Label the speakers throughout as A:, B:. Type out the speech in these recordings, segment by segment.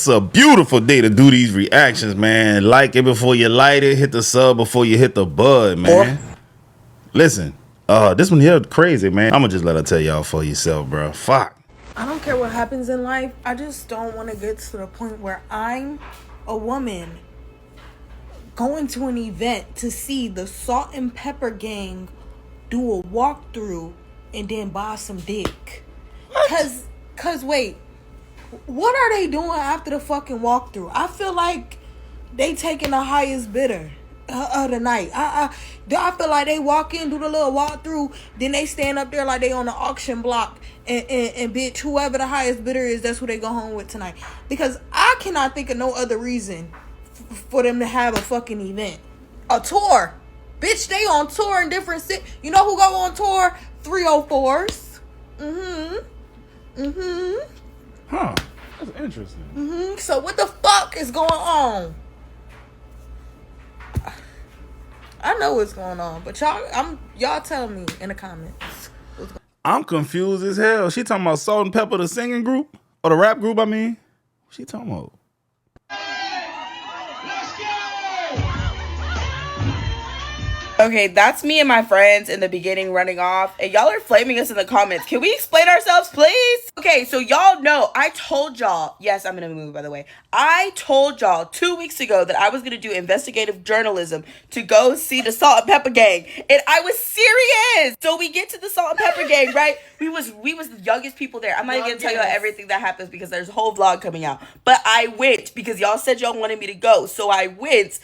A: It's a beautiful day to do these reactions, man. Like it before you light it. Hit the sub before you hit the bud, man. Listen, this one here crazy, man. I'ma just let her tell y'all for yourself, bro. Fuck.
B: I don't care what happens in life. I just don't want to get to the point where I'm a woman going to an event to see the Salt and Pepper Gang do a walkthrough and then buy some dick. Cause wait, what are they doing after the fucking walkthrough? I feel like they taking the highest bidder of the night. I feel like they walk in, do the little walkthrough, then they stand up there like they on the auction block and bitch whoever the highest bidder is, that's who they go home with tonight. Because I cannot think of no other reason for them to have a fucking event. A tour. Bitch, they on tour in different cities. You know who go on tour? 304s.
A: Huh. That's interesting.
B: So what the fuck is going on? I know what's going on, but y'all tell me in the comments.
A: I'm confused as hell. She talking about Salt and Pepper, the singing group? Or the rap group, I mean? What she talking about?
C: Okay, that's me and my friends in the beginning running off, and y'all are flaming us in the comments. Can we explain ourselves, please? Okay, so y'all know, I told y'all, yes, I'm gonna move, by the way. I told y'all 2 weeks ago that I was gonna do investigative journalism to go see the Salt and Pepper Gang, and I was serious. So we get to the Salt and Pepper Gang, right? We was the youngest people there. I'm not even gonna tell y'all everything that happens because there's a whole vlog coming out. But I went because y'all said y'all wanted me to go, so I went.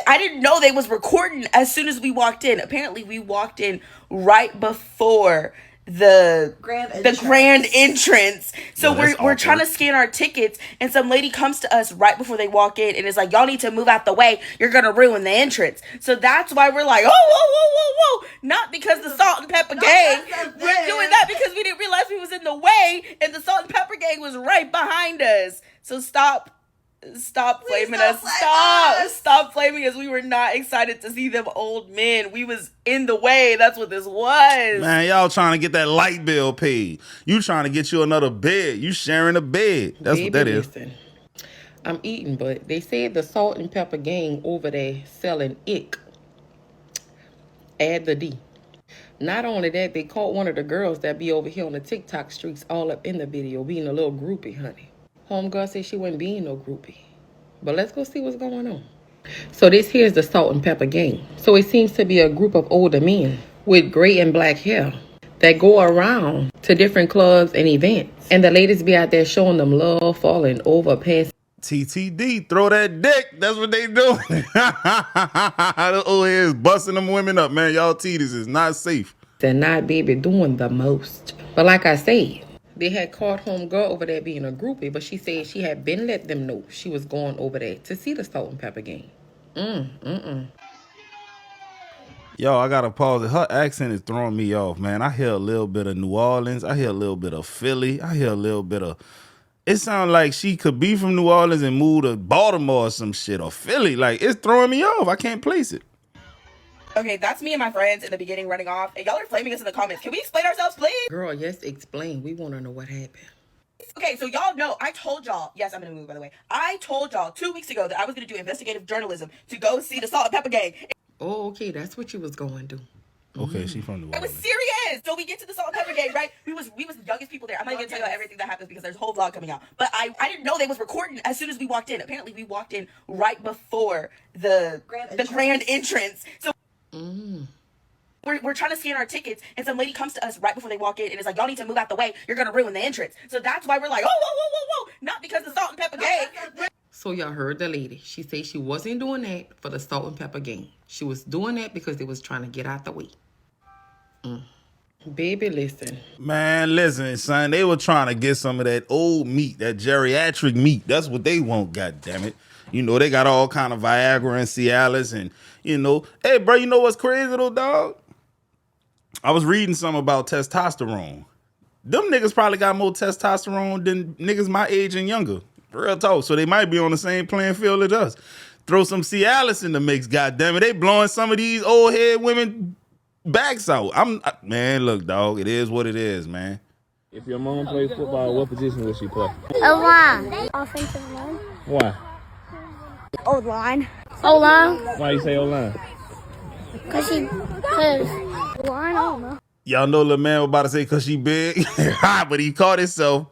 C: I didn't know they was recording as soon as we walked in. Apparently, we walked in right before the grand entrance. So we're trying to scan our tickets, and some lady comes to us right before they walk in and is like, y'all need to move out the way. You're gonna ruin the entrance. So that's why we're like, whoa. Not because the Salt and Pepper Gang. We're doing that because we didn't realize we was in the way, and the Salt and Pepper Gang was right behind us. So stop flaming us. Stop flaming us. We were not excited to see them old men. We was in the way. That's what this was.
A: Man, y'all trying to get that light bill paid. You trying to get you another bed. You sharing a bed. That's what that is.
D: Listen, I'm eating, but they said the Salt and Pepper Gang over there selling ick. Add the D. Not only that, they caught one of the girls that be over here on the TikTok streets all up in the video being a little groupie, honey. Homegirl said she wasn't being no groupie. But let's go see what's going on. So this here's the Salt and Pepper Gang. So it seems to be a group of older men with gray and black hair that go around to different clubs and events. And the ladies be out there showing them love, falling over, passing.
A: TTD, throw that dick. That's what they do. The old heads busting them women up, man. Y'all titties is not safe.
D: And not baby doing the most. But like I said, they had caught homegirl over there being a groupie, but she said she had been let them know she was going over there to see the Salt and Pepper Gang.
A: Yo, I gotta pause it. Her accent is throwing me off, man. I hear a little bit of New Orleans. I hear a little bit of Philly. I hear a little bit of... It sounds like she could be from New Orleans and move to Baltimore or some shit, or Philly. Like, it's throwing me off. I can't place it.
C: Okay, that's me and my friends in the beginning running off, and y'all are flaming us in the comments. Can we explain ourselves, please?
D: Girl, yes, explain. We want to know what happened.
C: Okay, so y'all know, I told y'all, yes, I'm gonna move, by the way. I told y'all 2 weeks ago that I was gonna do investigative journalism to go see the Salt and Pepper Gang.
D: Oh, okay, that's what you was going to do.
A: Okay, she from New Orleans.
C: I was serious. So we get to the Salt and Pepper Gang, right? We was the youngest people there. I'm not even gonna tell y'all everything that happens because there's a whole vlog coming out. But I didn't know they was recording as soon as we walked in. Apparently, we walked in right before the grand entrance. So we're trying to scan our tickets, and some lady comes to us right before they walk in and is like, y'all need to move out the way. You're gonna ruin the entrance. So that's why we're like, whoa. Not because the Salt and Pepper Gang.
D: So y'all heard the lady. She said she wasn't doing that for the Salt and Pepper Gang. She was doing that because they was trying to get out the way. Baby, listen.
A: Man, listen, son. They were trying to get some of that old meat, that geriatric meat. That's what they want, goddammit. You know, they got all kind of Viagra and Cialis and, you know. Hey, bro, you know what's crazy, though, dog? I was reading something about testosterone. Them niggas probably got more testosterone than niggas my age and younger. Real talk. So they might be on the same playing field as us. Throw some Cialis in the mix, goddammit. They blowing some of these old head women backs out. Man, look, dog, it is what it is, man.
E: If your mom played football, what position would she play?
F: O-line. Offensive line.
E: Why?
F: O-line. O-line.
E: Why you say O-line?
F: Cause line, I don't know.
A: Y'all know the man was about to say cause she big, but he caught himself.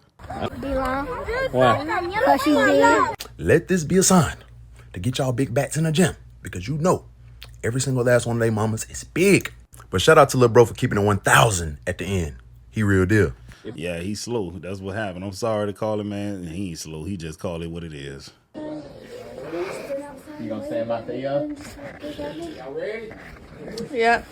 F: D-line.
E: Why?
F: Cause she big.
G: Let this be a sign to get y'all big bats in the gym, because you know every single last one of they mamas is big. But shout out to Lil Bro for keeping it 1,000 at the end. He real deal.
A: Yeah, he's slow. That's what happened. I'm sorry to call him, man. He ain't slow. He just call it what it is.
E: You gonna stand by Theo? Y'all ready?
C: Yep.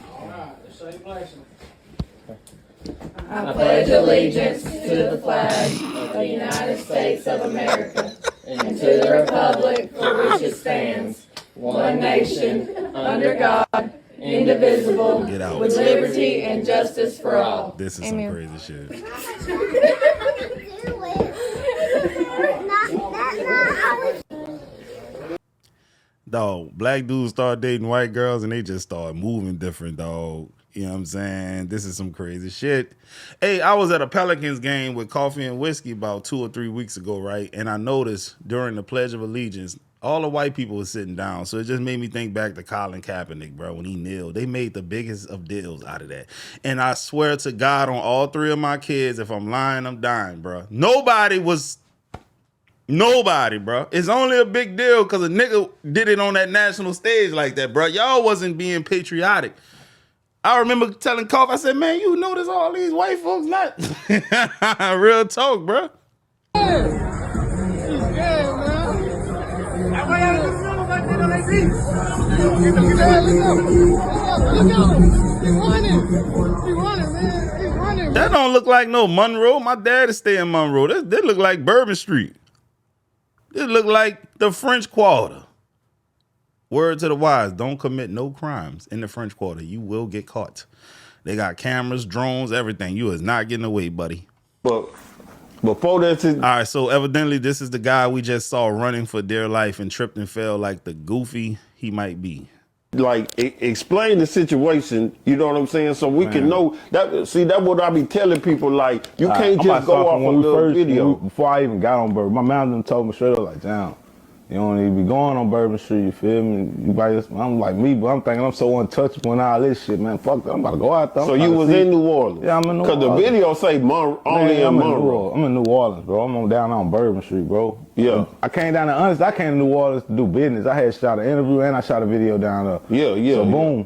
D: I pledge allegiance to the flag of the United States of America and to the republic for which it stands, one nation, under God, indivisible,
A: Get out.
D: with liberty and justice for all.
A: This is some crazy shit. Dog, black dudes start dating white girls and they just start moving different, dog. You know what I'm saying? This is some crazy shit. Hey, I was at a Pelicans game with coffee and whiskey about 2 or 3 weeks ago, right? And I noticed during the Pledge of Allegiance, all the white people were sitting down. So it just made me think back to Colin Kaepernick, bro, when he kneeled. They made the biggest of deals out of that. And I swear to God on all 3 of my kids, if I'm lying, I'm dying, bro. Nobody, bro. It's only a big deal because a nigga did it on that national stage like that, bro. Y'all wasn't being patriotic. I remember telling Koff, I said, man, you notice all these white folks not. Real talk, bro. That don't look like no Monroe. My dad is staying in Monroe. This look like Bourbon Street. This look like the French Quarter. Word to the wise, don't commit no crimes in the French Quarter. You will get caught. They got cameras, drones, everything. You is not getting away, buddy.
H: But before that,
A: all right, so evidently this is the guy we just saw running for dear life and tripped and fell like the goofy he might be.
H: Like, explain the situation, you know what I'm saying? So we can know that. See, that's what I be telling people. Like, you can't just go off on the video.
I: Before I even got on Bourbon, my mom told me straight up, like, damn, you don't need to be going on Bourbon Street, you feel me? I'm like me, but I'm thinking I'm so untouchable and all this shit, man. Fuck that, I'm about to go out there.
H: So you was in New Orleans?
I: Yeah, I'm in New Orleans.
H: Because the video say only in Monroe.
I: I'm in New Orleans, bro. I'm down on Bourbon Street, bro.
H: Yeah.
I: I came down there, honestly, I came to New Orleans to do business. I had shot an interview and I shot a video down there.
H: Yeah.
I: So boom.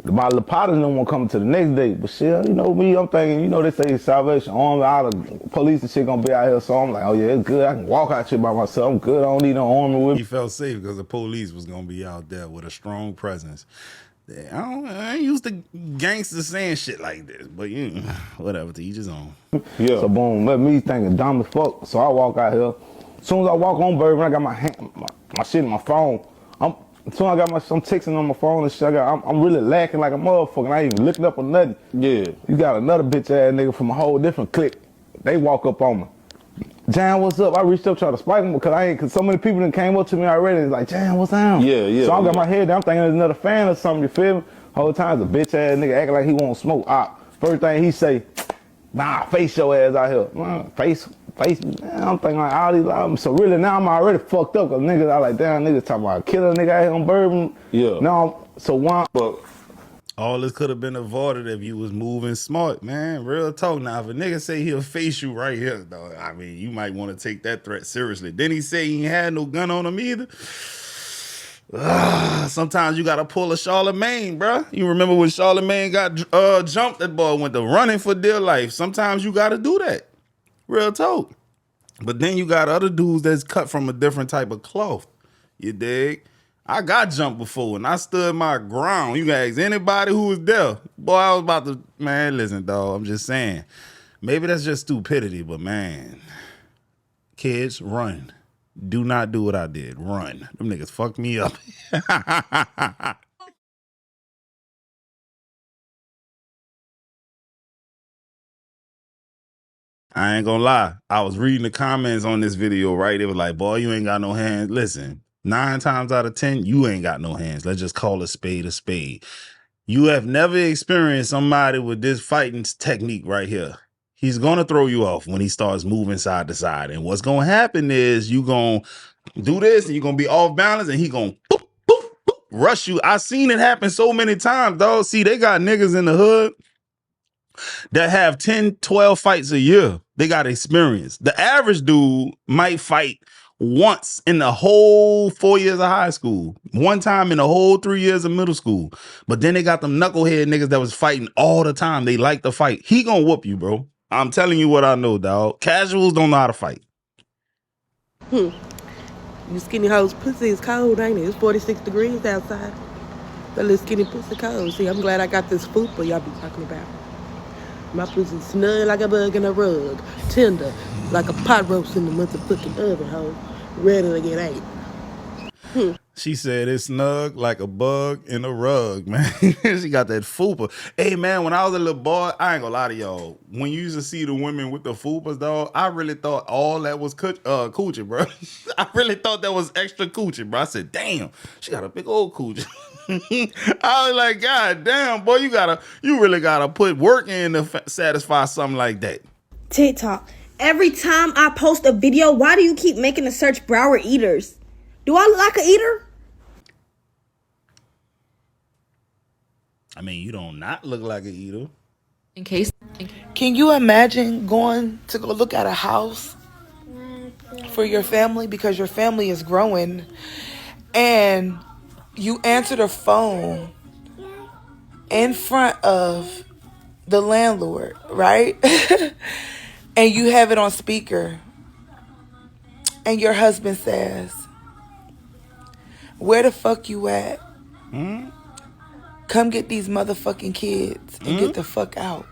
I: My Lapotas don't want to come to the next day, but shit, you know me, I'm thinking, you know, they say Salvation Army, all the police and shit gonna be out here, so I'm like, oh yeah, it's good, I can walk out here by myself, I'm good, I don't need no army with me.
A: He felt safe because the police was gonna be out there with a strong presence. I ain't used to gangsters saying shit like this, but whatever, to each his own.
I: Yeah. So boom, let me thinking dumb as fuck, so I walk out here. As soon as I walk on Bourbon, I got my shit in my phone. As soon as I got I'm texting on my phone and shit, I'm really lacking like a motherfucker. I ain't even looking up or nothing.
H: Yeah.
I: You got another bitch ass nigga from a whole different clique. They walk up on me. Jan, what's up? I reached up trying to spike him because so many people that came up to me already. It's like, Jan, what's down?
H: Yeah.
I: So I got my head down. I'm thinking there's another fan or something. You feel me? Whole time the bitch ass nigga acting like he won't smoke. First thing he say, nah, face your ass out here. Man, face. Man, I'm thinking like all these. So really now I'm already fucked up because niggas, I like, damn, niggas talking about killing a nigga out here on Bourbon.
H: Yeah.
I: Now, so one.
H: But
A: all this could have been avoided if you was moving smart, man. Real talk. Now, if a nigga say he'll face you right here, though, I mean, you might want to take that threat seriously. Then he say he ain't had no gun on him either. Sometimes you gotta pull a Charlemagne, bruh. You remember when Charlemagne got jumped? That boy went to running for dear life. Sometimes you gotta do that. Real talk. But then you got other dudes that's cut from a different type of cloth. You dig? I got jumped before and I stood my ground. You guys, anybody who was there, boy, I was about to, man, listen, dog, I'm just saying. Maybe that's just stupidity, but man, kids, run. Do not do what I did. Run. Them niggas fucked me up. I ain't gonna lie. I was reading the comments on this video, right? It was like, boy, you ain't got no hands. Listen, 9 times out of 10, you ain't got no hands. Let's just call a spade a spade. You have never experienced somebody with this fighting technique right here. He's gonna throw you off when he starts moving side to side. And what's gonna happen is you gonna do this and you're gonna be off balance and he gonna boop, boop, boop, rush you. I seen it happen so many times, dog. See, they got niggas in the hood that have 10, 12 fights a year. They got experience. The average dude might fight once in the whole 4 years of high school, one time in the whole 3 years of middle school. But then they got them knucklehead niggas that was fighting all the time. They like to fight. He gonna whoop you, bro. I'm telling you what I know, dog. Casuals don't know how to fight.
J: You skinny hoes pussy is cold, ain't it? It's 46 degrees outside. That little skinny pussy cold. See, I'm glad I got this fupa y'all be talking about. My pussy snug like a bug in a rug. Tender like a pot roast in the motherfucking oven, hoe. Ready to get ate.
A: She said it's snug like a bug in a rug, man. She got that fupa. Hey, man, when I was a little boy, I ain't gonna lie to y'all. When you used to see the women with the fupas, dog, I really thought all that was coochie, bro. I really thought that was extra coochie, bro. I said, damn, she got a big old coochie. I was like, God damn, boy, you really gotta put work in to satisfy something like that.
K: TikTok. Every time I post a video, why do you keep making the search Broward eaters? Do I look like an eater?
A: I mean, you don't not look like an eater.
C: In case.
B: Can you imagine going to go look at a house for your family because your family is growing and you answer the phone in front of the landlord, right? And you have it on speaker and your husband says, "Where the fuck you at? Come get these motherfucking kids and get the fuck out."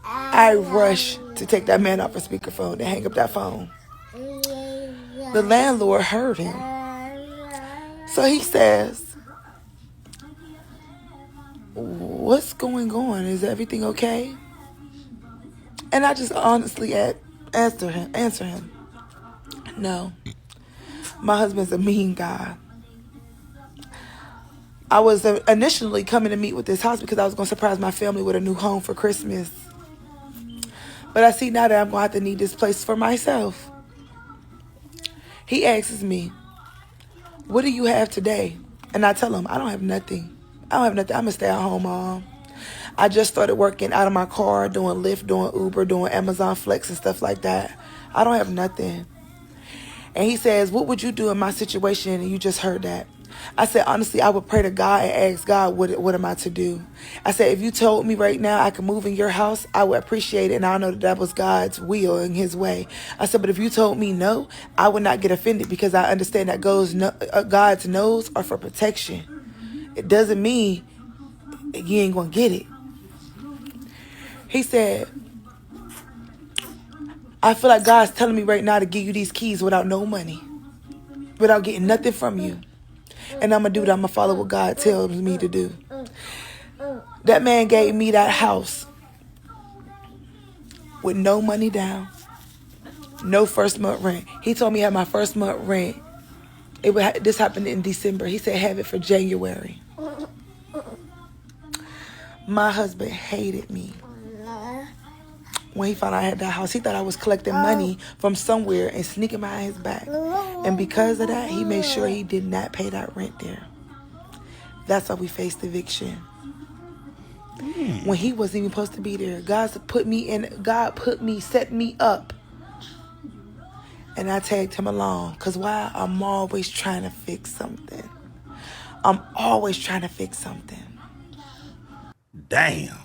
B: I rush to take that man off a speakerphone and hang up that phone. The landlord heard him. So he says, "What's going on? Is everything okay?" And I just honestly answer him, "No. My husband's a mean guy. I was initially coming to meet with this house because I was going to surprise my family with a new home for Christmas. But I see now that I'm going to have to need this place for myself." He asks me, "What do you have today?" And I tell him, "I don't have nothing. I'm a stay-at-home mom. I just started working out of my car, doing Lyft, doing Uber, doing Amazon Flex and stuff like that. I don't have nothing." And he says, "What would you do in my situation?" And you just heard that. I said, honestly, I would pray to God and ask God, what am I to do? I said, if you told me right now I could move in your house, I would appreciate it. And I know that was God's will and his way. I said, but if you told me no, I would not get offended because I understand that God's no's are for protection. It doesn't mean you ain't going to get it. He said, I feel like God's telling me right now to give you these keys without no money, without getting nothing from you. And I'm going to do that. I'm going to follow what God tells me to do. That man gave me that house with no money down, no first month rent. He told me I had my first month rent. This happened in December. He said have it for January. My husband hated me. When he found out I had that house, he thought I was collecting money from somewhere and sneaking behind his back. And because of that, he made sure he did not pay that rent there. That's why we faced eviction. When he wasn't even supposed to be there. God set me up. And I tagged him along. Because why? I'm always trying to fix something.
A: Damn.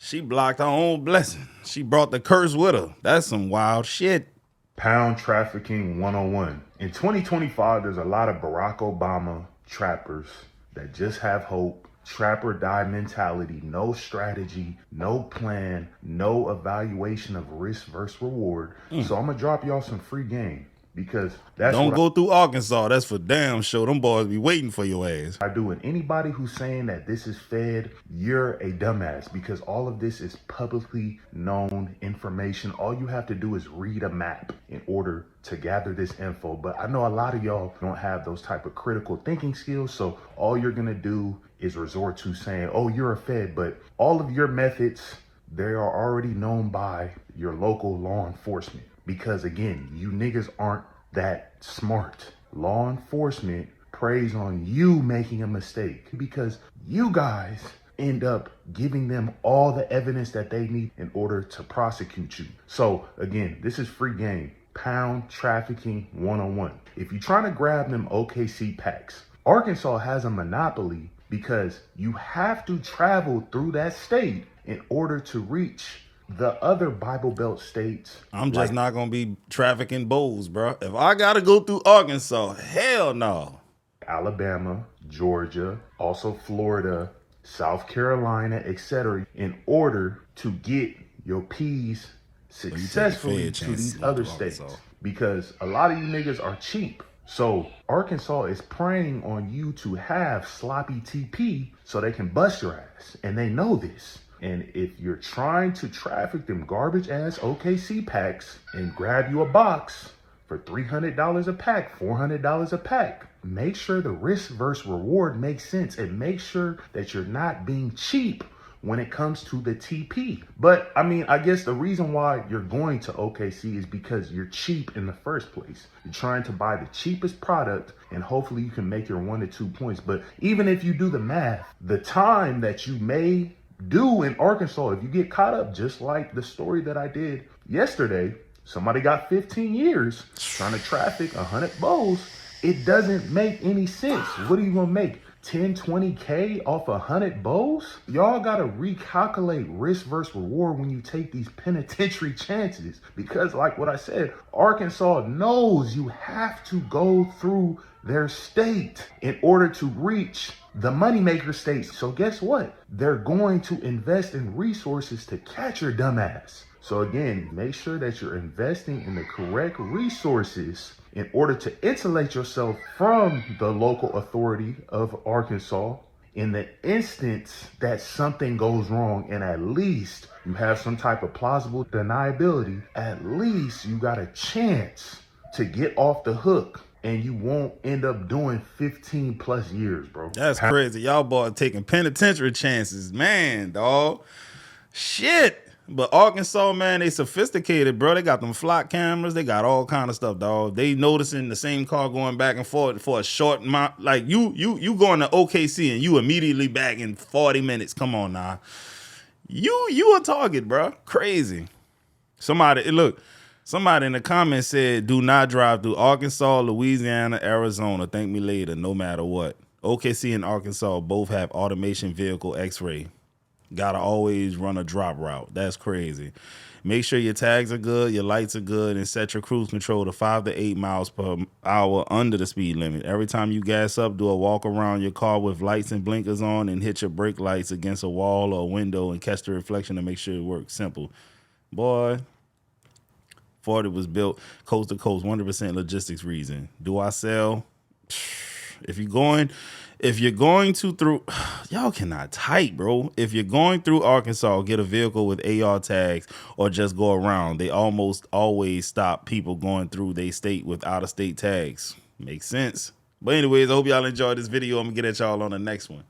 A: She blocked her own blessing. She brought the curse with her. That's some wild shit.
G: Pound trafficking 101. In 2025, there's a lot of Barack Obama trappers that just have hope, trap or die mentality, no strategy, no plan, no evaluation of risk versus reward. So I'm gonna drop y'all some free game. because that's
A: Don't
G: what
A: go through Arkansas. That's for damn sure. Them boys be waiting for your ass.
G: I do. And anybody who's saying that this is fed, you're a dumbass, because all of this is publicly known information. All you have to do is read a map in order to gather this info. But I know a lot of y'all don't have those type of critical thinking skills. So all you're going to do is resort to saying, oh, you're a fed. But all of your methods, they are already known by your local law enforcement. Because again, you niggas aren't that smart. Law enforcement preys on you making a mistake because you guys end up giving them all the evidence that they need in order to prosecute you. So again, this is free game. Pound trafficking 101. If you're trying to grab them OKC packs, Arkansas has a monopoly because you have to travel through that state in order to reach the other Bible Belt states.
A: I'm just not gonna be trafficking bowls, bro. If I gotta go through Arkansas, hell no.
G: Alabama, Georgia, also Florida, South Carolina, etc., in order to get your P's successfully to these other states. Because a lot of you niggas are cheap. So Arkansas is preying on you to have sloppy TP so they can bust your ass. And they know this. And if you're trying to traffic them garbage ass OKC packs and grab you a box for $300 a pack, $400 a pack, make sure the risk versus reward makes sense and make sure that you're not being cheap when it comes to the TP. But I mean, I guess the reason why you're going to OKC is because you're cheap in the first place. You're trying to buy the cheapest product and hopefully you can make your 1 to 2 points. But even if you do the math, the time that you may do in Arkansas, if you get caught up, just like the story that I did yesterday, somebody got 15 years trying to traffic 100 bowls. It doesn't make any sense. What are you gonna make? 10, 20K off 100 bowls? Y'all gotta recalculate risk versus reward when you take these penitentiary chances. Because like what I said, Arkansas knows you have to go through their state in order to reach the moneymaker states. So guess what? They're going to invest in resources to catch your dumbass. So again, make sure that you're investing in the correct resources in order to insulate yourself from the local authority of Arkansas in the instance that something goes wrong, and at least you have some type of plausible deniability. At least you got a chance to get off the hook and you won't end up doing 15 plus years, bro.
A: That's crazy. Y'all boys taking penitentiary chances, man, dog. Shit. But Arkansas, man, they sophisticated, bro. They got them flock cameras. They got all kind of stuff, dog. They noticing the same car going back and forth for a short amount. Like you going to OKC and you immediately back in 40 minutes. Come on now. You a target, bro. Crazy. Somebody in the comments said, do not drive through Arkansas, Louisiana, Arizona. Thank me later, no matter what. OKC and Arkansas both have automation vehicle X-ray. Gotta always run a drop route. That's crazy. Make sure your tags are good, your lights are good, and set your cruise control to 5 to 8 miles per hour under the speed limit. Every time you gas up, do a walk around your car with lights and blinkers on and hit your brake lights against a wall or a window and catch the reflection to make sure it works. Simple. Boy, 40 was built coast to coast, 100% logistics reason. Do I sell? If you're going to through, y'all cannot type, bro. If you're going through Arkansas, get a vehicle with AR tags or just go around. They almost always stop people going through their state with out-of-state tags. Makes sense. But anyways, I hope y'all enjoyed this video. I'm gonna get at y'all on the next one.